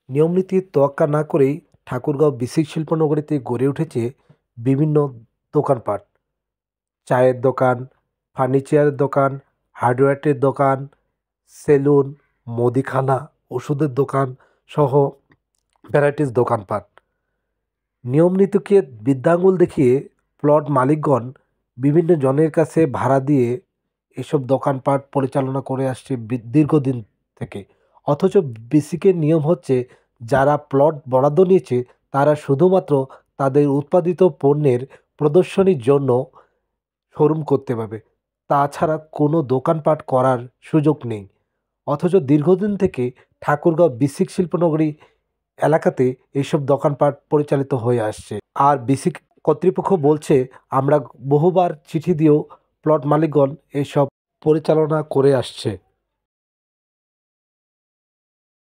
নিয়মনীতির তোয়াক্কা না করেই ঠাকুরগাঁও বিসিক শিল্পনগরীতে গড়ে উঠেছে বিভিন্ন দোকানপাট। চায়ের দোকান, ফার্নিচারের দোকান, হার্ডওয়্যারের দোকান, সেলুন, মুদিখানা, ওষুধের দোকান সহ ভ্যারাইটিস দোকানপাট। নিয়মনীতিকে বৃদ্ধাঙ্গুল দেখিয়ে প্লট মালিকগণ বিভিন্ন জনের কাছে ভাড়া দিয়ে এসব দোকানপাট পরিচালনা করে আসছে দীর্ঘদিন থেকে। অথচ বেসিকের নিয়ম হচ্ছে যারা প্লট বরাদ্দ নিয়েছে তারা শুধুমাত্র তাদের উৎপাদিত পণ্যের প্রদর্শনীর জন্য শোরুম করতে পারবে, তাছাড়া কোনো দোকানপাট করার সুযোগ নেই। অথচ দীর্ঘদিন থেকে ঠাকুরগাঁও বিসিক শিল্পনগরী এলাকাতে এইসব দোকানপাট পরিচালিত হয়ে আসছে। আর বিসিক কর্তৃপক্ষ বলছে আমরা বহুবার চিঠি দিয়েও প্লট মালিকগণ এসব পরিচালনা করে আসছে।